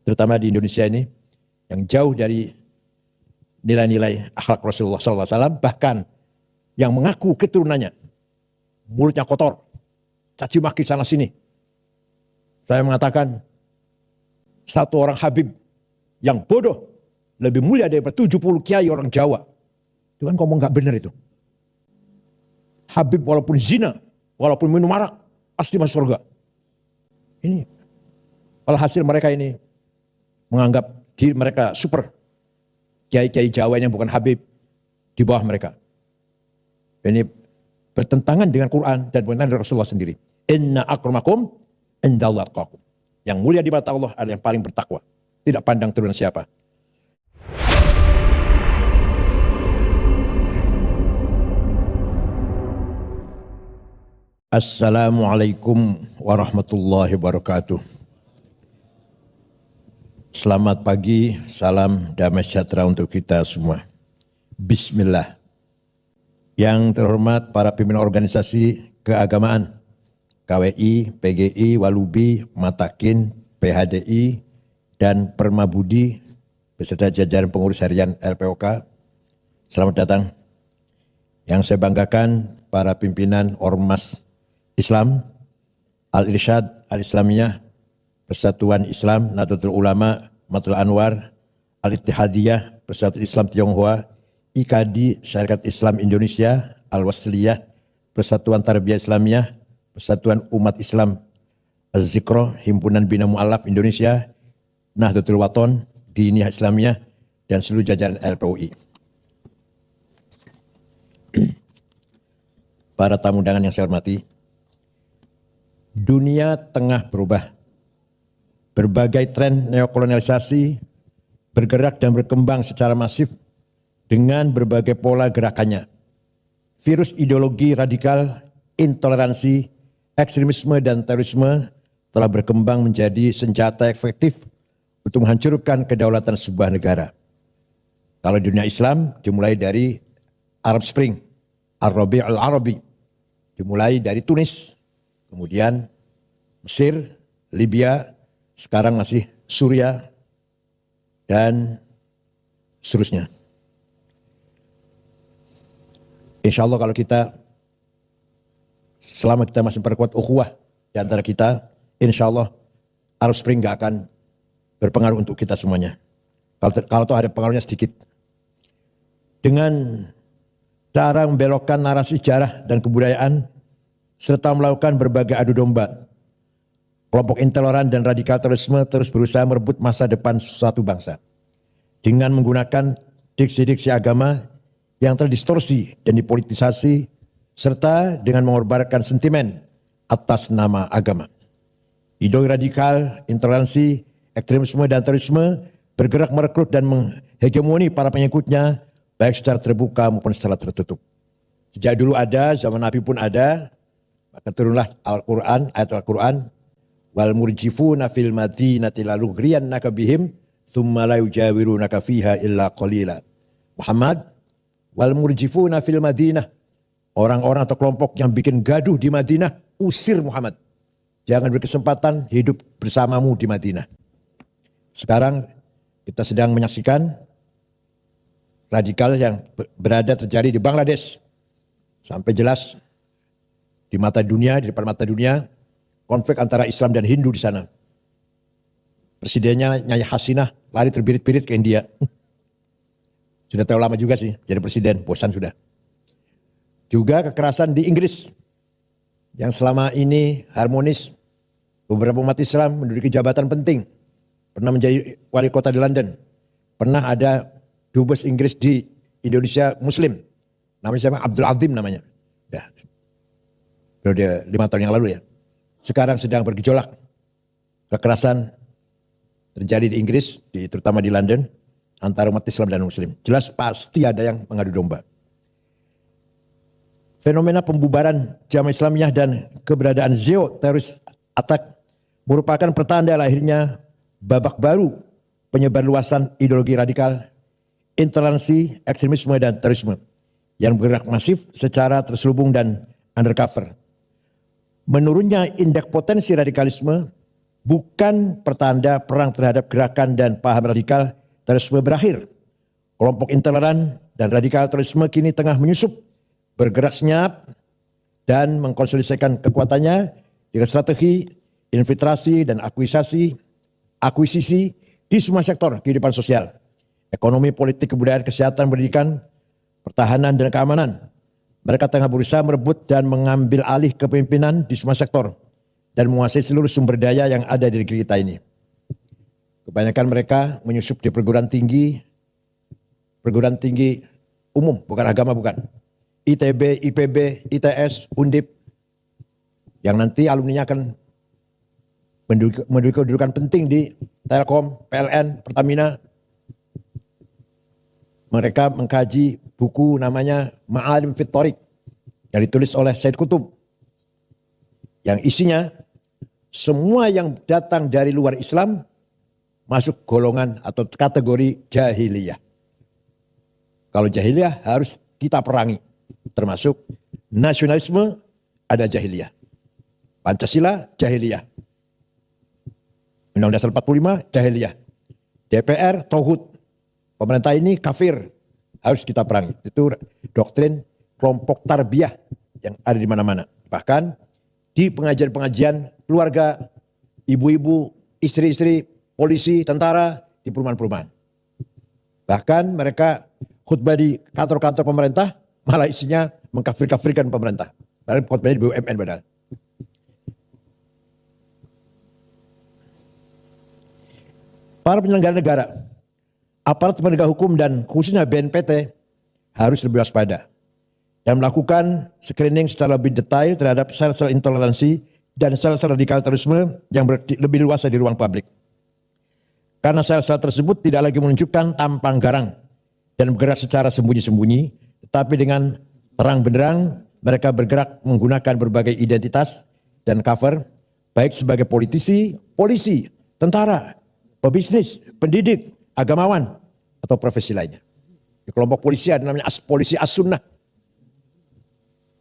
terutama di Indonesia ini, yang jauh dari nilai-nilai akhlak Rasulullah SAW, bahkan yang mengaku keturunannya, mulutnya kotor, caci maki sana sini. Saya mengatakan, satu orang Habib yang bodoh, lebih mulia daripada 70 kiai orang Jawa. Itu kan ngomong gak benar itu. Habib walaupun zina, walaupun minum arak, pasti masuk surga. Ini, alhasil mereka ini menganggap diri mereka super. Kiai-kiai Jawa yang bukan Habib di bawah mereka. Ini bertentangan dengan Quran dan bertentangan dengan Rasulullah sendiri. Inna akramakum indallahi atqakum. Yang mulia di mata Allah adalah yang paling bertakwa. Tidak pandang turunan siapa. Assalamualaikum warahmatullahi wabarakatuh. Selamat pagi, salam damai sejahtera untuk kita semua. Bismillah. Yang terhormat para pimpinan organisasi keagamaan, KWI, PGI, Walubi, Matakin, PHDI, dan Permabudi, beserta jajaran pengurus harian LPOK. Selamat datang. Yang saya banggakan para pimpinan Ormas Islam, Al-Irsyad, Al-Islamiyah, Persatuan Islam, Nahdlatul Ulama, Matul Anwar, Al-Ittihadiyah, Persatuan Islam Tionghoa, IKADI, Syarikat Islam Indonesia, Al-Wasliyah, Persatuan Tarbiyah Islamiyah, Persatuan Umat Islam Az-Zikro, Himpunan Bina Mu'alaf Indonesia, Nahdlatul Wathon, Diniyah Islamiyah, dan seluruh jajaran LPUI. Para tamu undangan yang saya hormati, dunia tengah berubah. Berbagai tren neokolonialisasi bergerak dan berkembang secara masif dengan berbagai pola gerakannya. Virus ideologi radikal, intoleransi, ekstremisme dan terorisme telah berkembang menjadi senjata efektif untuk menghancurkan kedaulatan sebuah negara. Kalau dunia Islam dimulai dari Arab Spring, Ar-Rabi' al-Arabi, dimulai dari Tunis, kemudian Mesir, Libya, sekarang masih Suriah, dan seterusnya. Insya Allah kalau kita, selama kita masih memperkuat ukhuwah di antara kita, insya Allah Arab Spring gak akan berpengaruh untuk kita semuanya. Kalau toh ada pengaruhnya sedikit. Dengan cara membelokkan narasi sejarah dan kebudayaan, serta melakukan berbagai adu domba, kelompok intoleran dan radikal terorisme terus berusaha merebut masa depan suatu bangsa. Dengan menggunakan diksi-diksi agama yang terdistorsi dan dipolitisasi, serta dengan mengorbankan sentimen atas nama agama. Ideologi radikal, intoleransi, ekstremisme dan terorisme bergerak merekrut dan menghegemoni para pengikutnya, baik secara terbuka maupun secara tertutup. Sejak dulu ada, zaman Nabi pun ada, maka turunlah Al-Quran, ayat Al-Quran, wal murjifuna fil madinati la lughriyannaka bihim thumma la yujawirunaka fiha illa qalila. Muhammad, wal murjifuna fil madinah, orang-orang atau kelompok yang bikin gaduh di Madinah, usir Muhammad. Jangan berkesempatan hidup bersamamu di Madinah. Sekarang kita sedang menyaksikan radikal yang berada terjadi di Bangladesh. Sampai jelas di mata dunia, di depan mata dunia, konflik antara Islam dan Hindu di sana. Presidennya Nyai Hasinah lari terbirit-birit ke India. Sudah terlalu lama juga sih jadi presiden, bosan sudah. Juga kekerasan di Inggris yang selama ini harmonis. Beberapa umat Islam menduduki jabatan penting. Pernah menjadi wali kota di London. Pernah ada dubes Inggris di Indonesia Muslim. Namanya siapa? Abdul Azim namanya. Ya. Periode 5 tahun yang lalu ya. Sekarang sedang bergejolak. Kekerasan terjadi di Inggris, terutama di London, antara umat Islam dan Muslim. Jelas pasti ada yang mengadu domba. Fenomena pembubaran Jamaah Islamiyah dan keberadaan teroris attack merupakan pertanda lahirnya babak baru penyebar luasan ideologi radikal, intoleransi, ekstremisme, dan terorisme yang bergerak masif secara terselubung dan undercover. Menurunnya indeks potensi radikalisme bukan pertanda perang terhadap gerakan dan paham radikal terorisme berakhir. Kelompok intoleran dan radikal terorisme kini tengah menyusup, bergerak senyap, dan mengkonsolidasikan kekuatannya dengan strategi infiltrasi dan akuisisi di semua sektor kehidupan sosial, ekonomi, politik, kebudayaan, kesehatan, pendidikan, pertahanan, dan keamanan. Mereka tengah berusaha merebut dan mengambil alih kepemimpinan di semua sektor dan menguasai seluruh sumber daya yang ada di negeri kita ini. Kebanyakan mereka menyusup di perguruan tinggi umum, bukan agama, bukan. ITB, IPB, ITS, Undip, yang nanti alumninya akan menduduki kedudukan penting di Telkom, PLN, Pertamina. Mereka mengkaji buku namanya Ma'alim fit Thoriq yang ditulis oleh Said Qutb, yang isinya semua yang datang dari luar Islam masuk golongan atau kategori jahiliyah. Kalau jahiliyah harus kita perangi, termasuk nasionalisme ada jahiliyah, Pancasila jahiliyah, Undang-Undang Dasar 45 jahiliyah, DPR tauhid, pemerintah ini kafir, harus kita perangi. Itu doktrin kelompok tarbiyah yang ada di mana-mana. Bahkan di pengajian-pengajian keluarga, ibu-ibu, istri-istri, polisi, tentara, di perumahan-perumahan. Bahkan mereka khutbah di kantor-kantor pemerintah malah isinya mengkafir-kafirkan pemerintah. Padahal khutbahnya di BUMN padahal. Para penyelenggara negara, aparat penegak hukum dan khususnya BNPT harus lebih waspada dan melakukan screening secara lebih detail terhadap sel-sel intoleransi dan sel-sel radikal terorisme yang lebih luas di ruang publik. Karena sel-sel tersebut tidak lagi menunjukkan tampang garang dan bergerak secara sembunyi-sembunyi, tetapi dengan terang benderang mereka bergerak menggunakan berbagai identitas dan cover, baik sebagai politisi, polisi, tentara, pebisnis, pendidik, agamawan, atau profesi lainnya. Di kelompok polisi ada namanya polisi as-sunnah.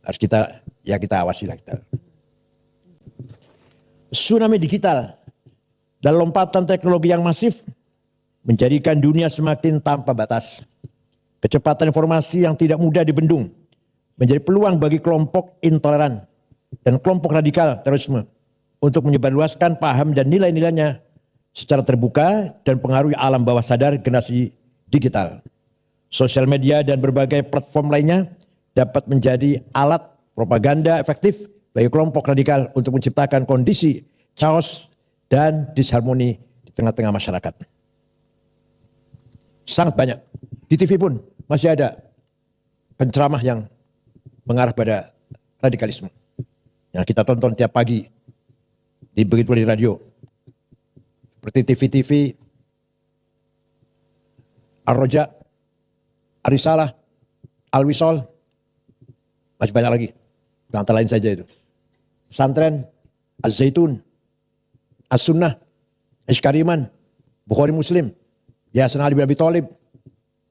Harus kita awasi lah kita. Tsunami digital dan lompatan teknologi yang masif menjadikan dunia semakin tanpa batas. Kecepatan informasi yang tidak mudah dibendung menjadi peluang bagi kelompok intoleran dan kelompok radikal terorisme untuk menyebarluaskan paham dan nilai-nilainya secara terbuka dan pengaruhi alam bawah sadar generasi digital. Sosial media dan berbagai platform lainnya dapat menjadi alat propaganda efektif bagi kelompok radikal untuk menciptakan kondisi chaos dan disharmoni di tengah-tengah masyarakat. Sangat banyak. Di TV pun masih ada penceramah yang mengarah pada radikalisme. Yang kita tonton tiap pagi begitu di radio. Seperti TV-TV Ar-Roja, Ar-Risalah, Al-Wisol, masih banyak lagi. Antara lain saja itu. Pesantren, Az-Zaitun, As-Sunnah, Iskariman, Bukhari Muslim, Yayasan Ali bin Abi Thalib,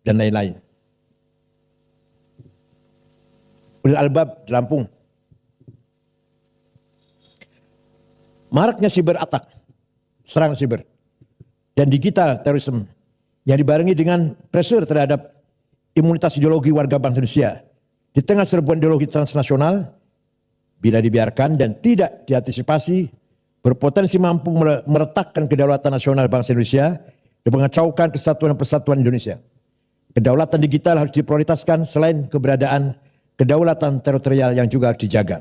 dan lain-lain. Ulil Albab di Lampung. Maraknya siber attack, serangan siber, dan digital terorisme yang dibarengi dengan pressure terhadap imunitas ideologi warga bangsa Indonesia di tengah serbuan ideologi transnasional, bila dibiarkan dan tidak diantisipasi, berpotensi mampu meretakkan kedaulatan nasional bangsa Indonesia dan mengacaukan kesatuan dan persatuan Indonesia. Kedaulatan digital harus diprioritaskan selain keberadaan kedaulatan teritorial yang juga harus dijaga.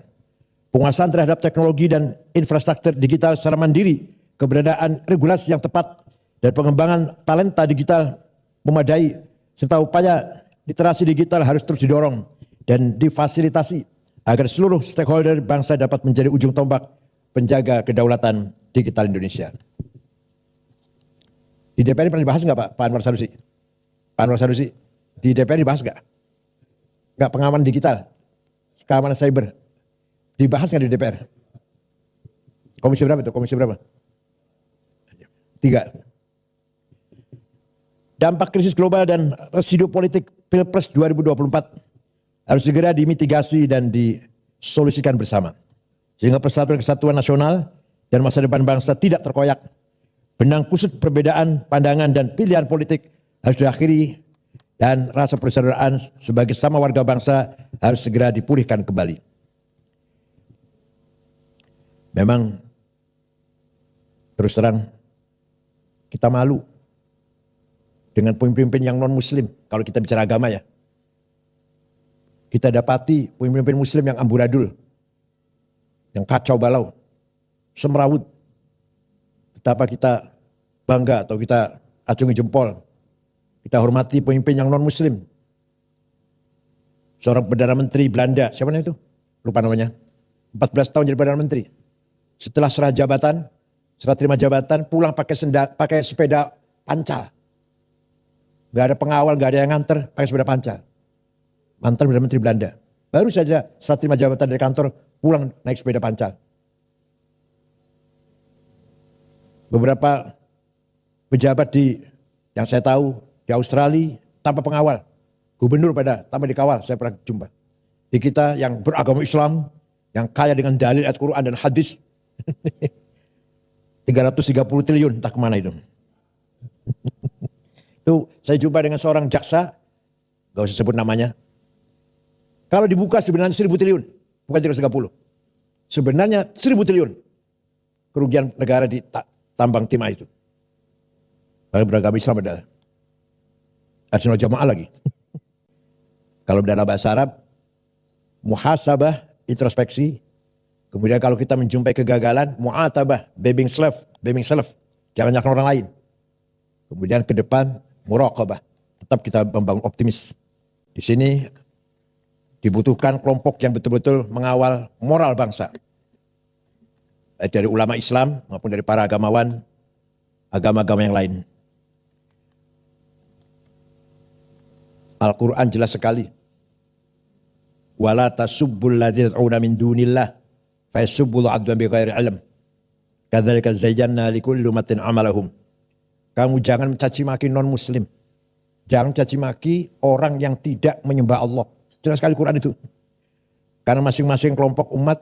Penguasaan terhadap teknologi dan infrastruktur digital secara mandiri, keberadaan regulasi yang tepat, dan pengembangan talenta digital memadai, serta upaya literasi digital harus terus didorong dan difasilitasi agar seluruh stakeholder bangsa dapat menjadi ujung tombak penjaga kedaulatan digital Indonesia. Di DPR pernah dibahas nggak Pak Anwar Sanusi? Pak Anwar Sanusi, di DPR dibahas nggak? Nggak pengamanan digital, keamanan cyber, dibahas nggak di DPR? Komisi berapa itu? Komisi berapa? 3. Dampak krisis global dan residu politik Pilpres 2024 harus segera dimitigasi dan disolusikan bersama. Sehingga persatuan kesatuan nasional dan masa depan bangsa tidak terkoyak. Benang kusut perbedaan pandangan dan pilihan politik harus diakhiri dan rasa persaudaraan sebagai sama warga bangsa harus segera dipulihkan kembali. Memang terus terang kita malu dengan pemimpin yang non-muslim kalau kita bicara agama ya. Kita dapati pemimpin muslim yang amburadul, yang kacau balau, semrawut. Betapa kita bangga atau kita acungi jempol. Kita hormati pemimpin yang non-muslim. Seorang Perdana Menteri Belanda, siapa namanya itu? Lupa namanya. 14 tahun jadi Perdana Menteri. Setelah serah terima jabatan, pulang pakai sepeda pancal. Gak ada pengawal, gak ada yang nganter, pakai sepeda pancal. Mantan Perdana Menteri Belanda. Baru saja setelah terima jabatan dari kantor, pulang naik sepeda pancal. Beberapa pejabat yang saya tahu di Australia tanpa pengawal. Gubernur tanpa dikawal, saya pernah jumpa. Di kita yang beragama Islam, yang kaya dengan dalil ayat Quran dan hadis. 330 triliun, entah kemana itu. Itu saya jumpa dengan seorang jaksa, gak usah sebut namanya. Kalau dibuka sebenarnya 1.000 triliun, bukan 330. Sebenarnya 1.000 triliun. Kerugian negara di tambang timah itu. Kalau beragama Islam adalah Ahlussunnah Jamaah lagi. Kalau dalam bahasa Arab, muhasabah, introspeksi. Kemudian kalau kita menjumpai kegagalan, mu'atabah, blaming self. Jangan nyalakan orang lain. Kemudian ke depan, muraqabah. Tetap kita membangun optimis. Di sini dibutuhkan kelompok yang betul-betul mengawal moral bangsa. Dari ulama Islam maupun dari para agamawan, agama-agama yang lain. Al-Quran jelas sekali. Wala tasubbul ladzina yad'una min dunillah fa yasubbul adwan bighairi ilm. Kadzalika zayyana likulli ummatin amalahum. Kamu jangan mencaci maki non-muslim. Jangan caci maki orang yang tidak menyembah Allah. Jelas sekali Quran itu. Karena masing-masing kelompok umat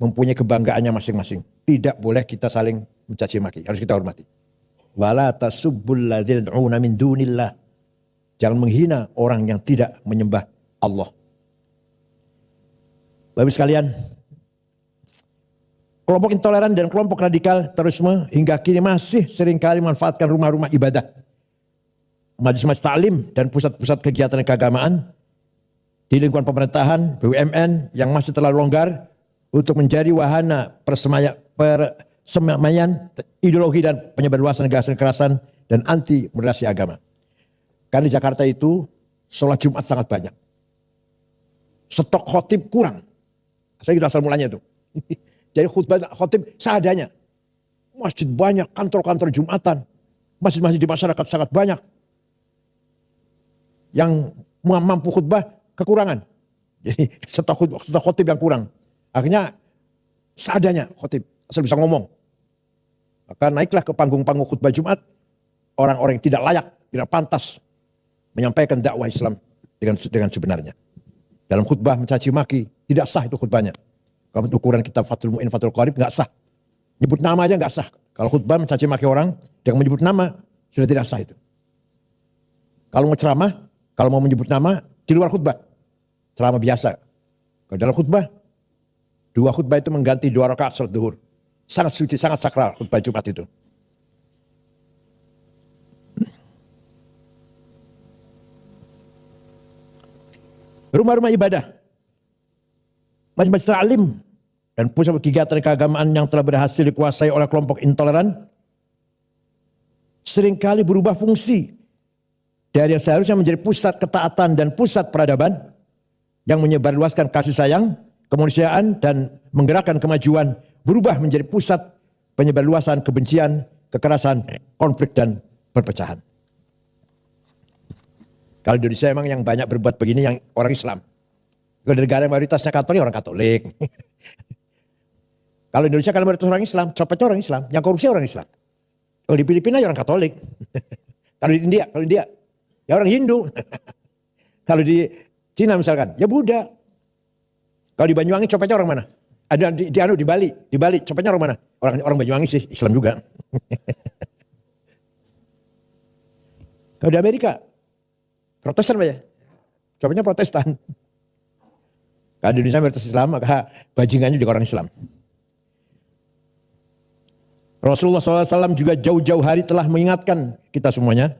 mempunyai kebanggaannya masing-masing. Tidak boleh kita saling mencaci maki. Harus kita hormati. Wala tasubbul ladzina yad'una min dunillah. Jangan menghina orang yang tidak menyembah Allah. Bapak sekalian, kelompok intoleran dan kelompok radikal terorisme hingga kini masih seringkali memanfaatkan rumah-rumah ibadah, majelis-majelis taklim dan pusat-pusat kegiatan keagamaan di lingkungan pemerintahan, BUMN yang masih terlalu longgar untuk menjadi wahana persemaian ideologi dan penyebarluasan gagasan kekerasan dan anti moderasi agama. Karena di Jakarta itu sholat Jumat sangat banyak. Stok khotib kurang. Saya gitu asal mulanya itu. Jadi khotib seadanya. Masjid banyak, kantor-kantor Jumatan. Masjid-masjid di masyarakat sangat banyak. Yang mampu khutbah kekurangan. Jadi stok khotib yang kurang. Akhirnya seadanya khotib. Asal bisa ngomong. Maka naiklah ke panggung-panggung khutbah Jumat. Orang-orang yang tidak layak, tidak pantas menyampaikan dakwah Islam dengan sebenarnya. Dalam khutbah mencaci maki, tidak sah itu khutbahnya. Kalau ukuran kitab Fathul Mu'in, Fathul Qarib, nggak sah. Nyebut nama aja nggak sah. Kalau khutbah mencaci maki orang, dengan menyebut nama, sudah tidak sah itu. Kalau mau ceramah, kalau mau menyebut nama, di luar khutbah. Ceramah biasa. Kalau dalam khutbah, 2 khutbah itu mengganti 2 rakaat salat duhur. Sangat suci, sangat sakral khutbah Jumat itu. Rumah-rumah ibadah, majelis taklim dan pusat kegiatan keagamaan yang telah berhasil dikuasai oleh kelompok intoleran seringkali berubah fungsi dari yang seharusnya menjadi pusat ketaatan dan pusat peradaban yang menyebarluaskan kasih sayang, kemanusiaan dan menggerakkan kemajuan, berubah menjadi pusat penyebarluasan kebencian, kekerasan, konflik dan perpecahan. Kalau di Indonesia memang yang banyak berbuat begini yang orang Islam. Kalau di negara yang mayoritasnya Katolik, orang Katolik. Kalau di Indonesia kalau mayoritas orang Islam, copetnya orang Islam, yang korupsi orang Islam. Kalau di Filipina ya orang Katolik. Kalau di India ya orang Hindu. Kalau di Cina misalkan, ya Buddha. Kalau di Banyuwangi copetnya orang mana? Ada di Bali, copetnya orang mana? Orang Banyuwangi sih, Islam juga. Kalau di Amerika, Protestan Pak ya, copetnya Protestan. Kalau di Indonesia mayoritas Islam, maka bajingannya juga orang Islam. Rasulullah SAW juga jauh-jauh hari telah mengingatkan kita semuanya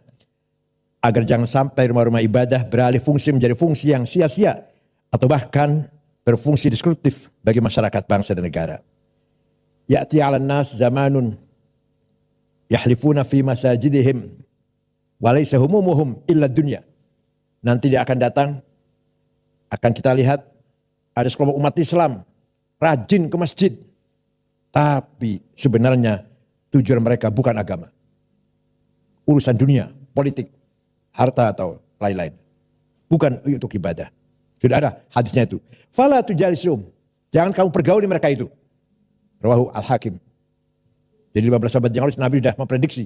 agar jangan sampai rumah-rumah ibadah beralih fungsi menjadi fungsi yang sia-sia atau bahkan berfungsi destruktif bagi masyarakat bangsa dan negara. Ya'ti 'alan nas zamanun yahlifuna fi masajidihim wa laysa humumuhum illa dunya. Nanti dia akan datang, akan kita lihat ada sekelompok umat Islam rajin ke masjid, tapi sebenarnya tujuan mereka bukan agama, urusan dunia, politik, harta atau lain-lain, bukan untuk ibadah. Sudah ada hadisnya itu. Fala tujalisum, jangan kamu pergauli mereka itu. Rawahu Al-Hakim. Jadi 15 abad yang lalu Nabi sudah memprediksi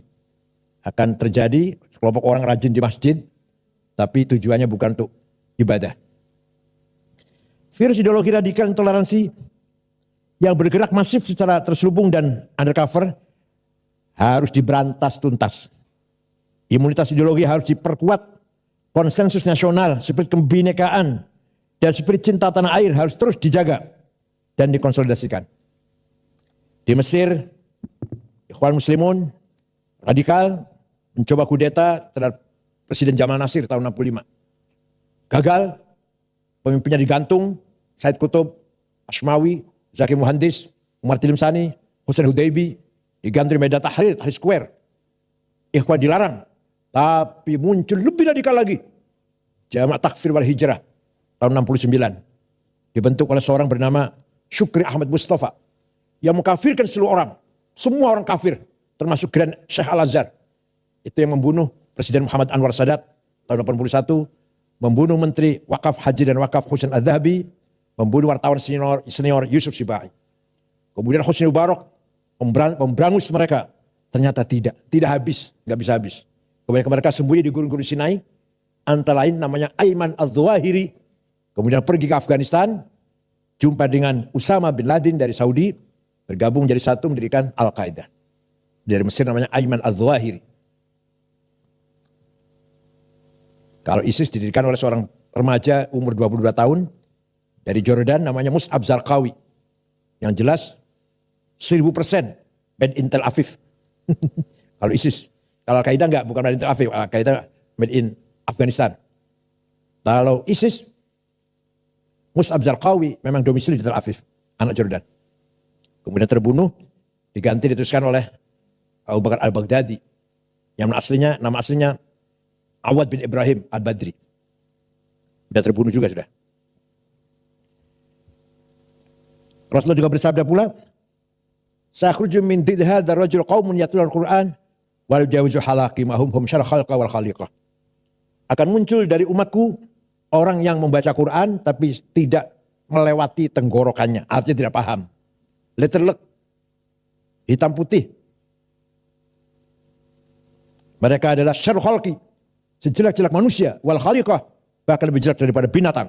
akan terjadi kelompok orang rajin di masjid, tapi tujuannya bukan untuk ibadah. Virus ideologi radikal intoleransi yang bergerak masif secara terselubung dan undercover harus diberantas tuntas. Imunitas ideologi harus diperkuat, konsensus nasional seperti kebinekaan dan spirit cinta tanah air harus terus dijaga dan dikonsolidasikan. Di Mesir, Ikhwan Muslimun radikal mencoba kudeta terhadap Presiden Jamal Nasir tahun 65. Gagal, pemimpinnya digantung, Said Qutb, Ashmawi, Zaki Muhandis, Umar Tilimsani, Hussein Hudaybi, digantung di Medan Tahrir, Tahrir Square. Ikhwan dilarang, tapi muncul lebih radikal lagi. Jamaah Takfir wal Hijrah tahun 69. Dibentuk oleh seorang bernama Syukri Ahmad Mustafa yang mengkafirkan seluruh orang. Semua orang kafir, termasuk Grand Syekh Al-Azhar. Itu yang membunuh Presiden Muhammad Anwar Sadat tahun 81, membunuh Menteri Wakaf Haji dan Wakaf Husain Adz-Dzahabi, membunuh wartawan senior Yusuf Sibai. Kemudian Hosni Mubarak memberangus mereka. Ternyata tidak habis, nggak bisa habis. Kemudian mereka sembunyi di gunung-gunung Sinai, antara lain namanya Ayman Al-Zawahiri. Kemudian pergi ke Afghanistan, jumpa dengan Usama bin Laden dari Saudi, bergabung menjadi satu mendirikan Al-Qaeda. Dari Mesir namanya Ayman Al-Zawahiri. Kalau ISIS didirikan oleh seorang remaja umur 22 tahun dari Jordan namanya Mus'ab Zarqawi. Yang jelas 1000% made in Tel Aviv. Kalau ISIS. Kalau Al-Qaeda enggak, bukan made in Tel Aviv. Al-Qaeda made in Afghanistan. Kalau ISIS, Mus'ab Zarqawi memang domisili di Tel Aviv, anak Jordan. Kemudian terbunuh, diganti diteruskan oleh Abu Bakar Al-Baghdadi. Yang nama aslinya Awad bin Ibrahim Al-Badri. Sudah terbunuh juga sudah. Rasulullah juga bersabda pula, "Sakhruju min did hadzal rajul qaumun yatlul Qur'an wa yujawizu halaqimahum hum syarh khalqa wal khaliqah." Akan muncul dari umatku orang yang membaca Quran tapi tidak melewati tenggorokannya, artinya tidak paham. Letterlek, hitam putih. Mereka adalah syarh khalqi, sejelek-jelek manusia, wal khaliqah, bahkan lebih jelek daripada binatang.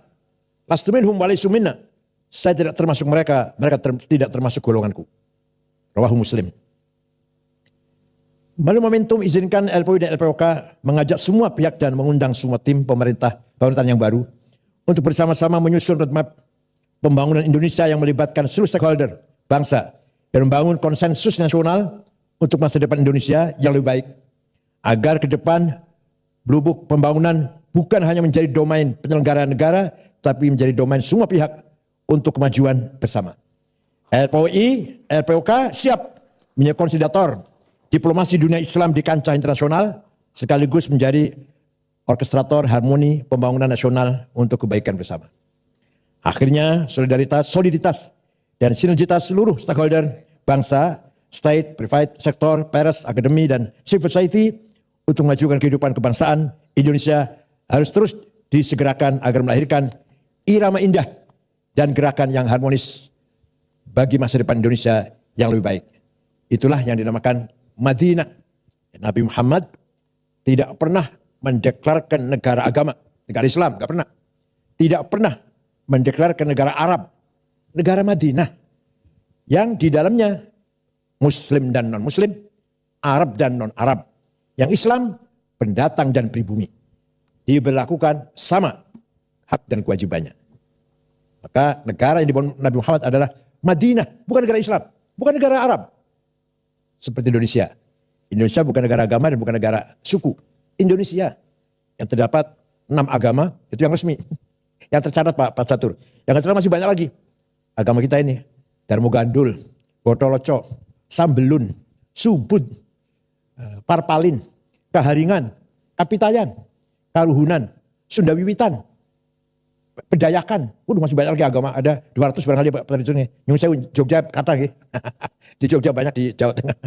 Lastu minhum wa laysu minna. Saya tidak termasuk mereka, tidak termasuk golonganku. Rawahu Muslim. Melalui momentum izinkan LPUI dan LPOK mengajak semua pihak dan mengundang semua tim pemerintahan yang baru untuk bersama-sama menyusun roadmap pembangunan Indonesia yang melibatkan seluruh stakeholder bangsa dan membangun konsensus nasional untuk masa depan Indonesia yang lebih baik agar ke depan blubuk pembangunan bukan hanya menjadi domain penyelenggara negara tapi menjadi domain semua pihak untuk kemajuan bersama. LPUI, LPOK siap menjadi konsolidator diplomasi dunia Islam di kancah internasional sekaligus menjadi orkestrator harmoni pembangunan nasional untuk kebaikan bersama. Akhirnya soliditas dan sinergitas seluruh stakeholder bangsa, state, private sector, pers, akademi dan civil society untuk memajukan kehidupan kebangsaan Indonesia harus terus disegerakan agar melahirkan irama indah dan gerakan yang harmonis bagi masa depan Indonesia yang lebih baik. Itulah yang dinamakan Madinah. Nabi Muhammad tidak pernah mendeklarkan negara agama, negara Islam, tidak pernah. Tidak pernah mendeklarkan negara Arab, negara Madinah. Yang di dalamnya Muslim dan non-Muslim, Arab dan non-Arab. Yang Islam, pendatang dan pribumi. Diberlakukan sama hak dan kewajibannya. Maka negara yang dibangun Nabi Muhammad adalah Madinah, bukan negara Islam, bukan negara Arab. Seperti Indonesia. Indonesia bukan negara agama dan bukan negara suku. Indonesia yang terdapat 6 agama, itu yang resmi. Yang tercatat Pak Catur. Yang tercatat masih banyak lagi. Agama kita ini, Darmo Gandul, Botoloco, Sambelun, Subud, Parpalin, Kaharingan, Kapitayan, Karuhunan, Sunda Wiwitan, Pedayakan. Masih banyak lagi agama. Ada 200 barangkali Pak Tradisional. Nyun Sewu, Jogja kata gitu. Di Jogja banyak, di Jawa Tengah.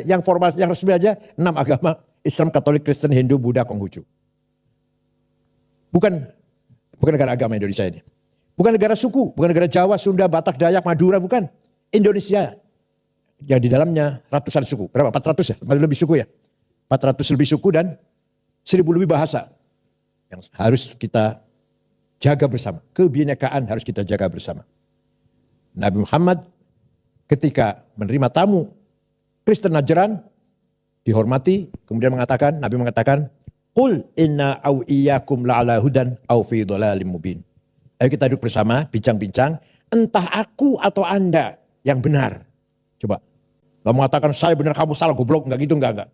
Yang formal, yang resmi aja 6 agama. Islam, Katolik, Kristen, Hindu, Buddha, Konghucu. Bukan negara agama Indonesia ini. Bukan negara suku, bukan negara Jawa, Sunda, Batak, Dayak, Madura, bukan. Indonesia. Yang di dalamnya ratusan suku. Berapa? 400 ya? Lebih suku ya? 400 lebih suku dan 1000 lebih bahasa. Yang harus kita jaga bersama. Kebinekaan harus kita jaga bersama. Nabi Muhammad ketika menerima tamu Kristen Najran dihormati, kemudian Nabi mengatakan, "Qul inna au iyyakum la'ala hudan au fi dhalalim mubin." Ayo kita duduk bersama, bincang-bincang, entah aku atau Anda yang benar. Coba. Gak mengatakan saya benar kamu salah goblok, enggak gitu, enggak.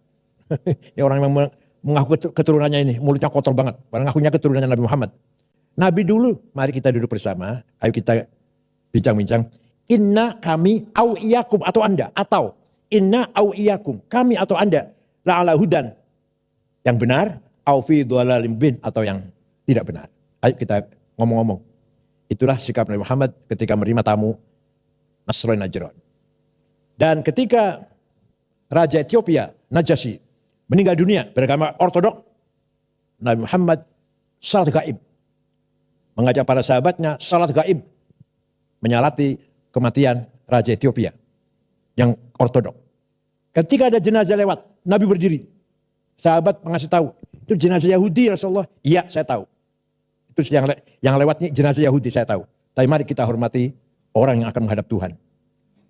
Ini orang yang mengaku keturunannya ini, mulutnya kotor banget. Orang ngakunya keturunannya Nabi Muhammad. Nabi dulu, mari kita duduk bersama, ayo kita bincang-bincang. Inna kami au iyakum atau Anda, atau inna au iyakum, kami atau Anda, la'ala hudan, yang benar, au fi dhalalim mubin, atau yang tidak benar. Ayo kita ngomong-ngomong. Itulah sikap Nabi Muhammad ketika menerima tamu Nasrani Najran. Dan ketika Raja Ethiopia, Najasyi, meninggal dunia beragama ortodok, Nabi Muhammad salat gaib. Mengajak para sahabatnya salat gaib. Menyalati kematian Raja Ethiopia yang ortodok. Ketika ada jenazah lewat, Nabi berdiri. Sahabat mengasih tahu, itu jenazah Yahudi Rasulullah. Iya, saya tahu. Itu yang lewat ini jenazah Yahudi, saya tahu. Tapi mari kita hormati orang yang akan menghadap Tuhan.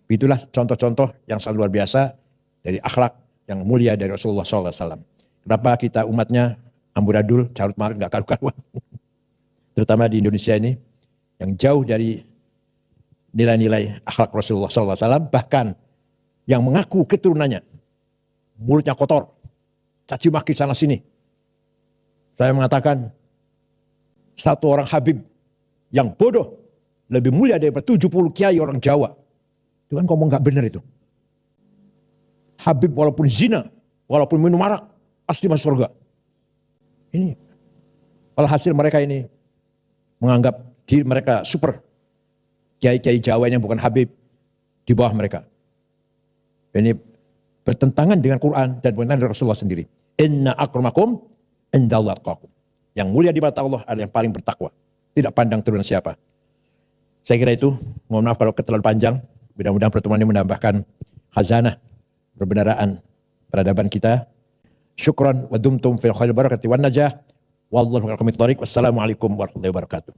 Itulah contoh-contoh yang sangat luar biasa dari akhlak yang mulia dari Rasulullah SAW. Kenapa kita umatnya amburadul, carut marut, gak karu-karuan. Terutama di Indonesia ini, yang jauh dari nilai-nilai akhlak Rasulullah SAW. Bahkan yang mengaku keturunannya, mulutnya kotor, caci maki sana sini. Saya mengatakan, satu orang Habib yang bodoh, lebih mulia daripada 70 kiai orang Jawa. Itu kan ngomong gak benar itu. Habib walaupun zina, walaupun minum arak, pasti masuk surga. Ini, alhasil mereka ini menganggap diri mereka super. Kiai-kiai Jawa yang bukan Habib di bawah mereka. Ini bertentangan dengan Quran dan bertentangan dengan Rasulullah sendiri. Inna akramakum indallahi atqakum. Yang mulia di mata Allah adalah yang paling bertakwa. Tidak pandang turunan siapa. Saya kira itu, mohon maaf kalau terlalu panjang. Mudah-mudahan pertemuan ini menambahkan khazanah perbenaraan peradaban kita. Syukran wa dumtum fil khair barakati wan najah. Wallahu a'lam bishawab. Wassalamualaikum warahmatullahi wabarakatuh.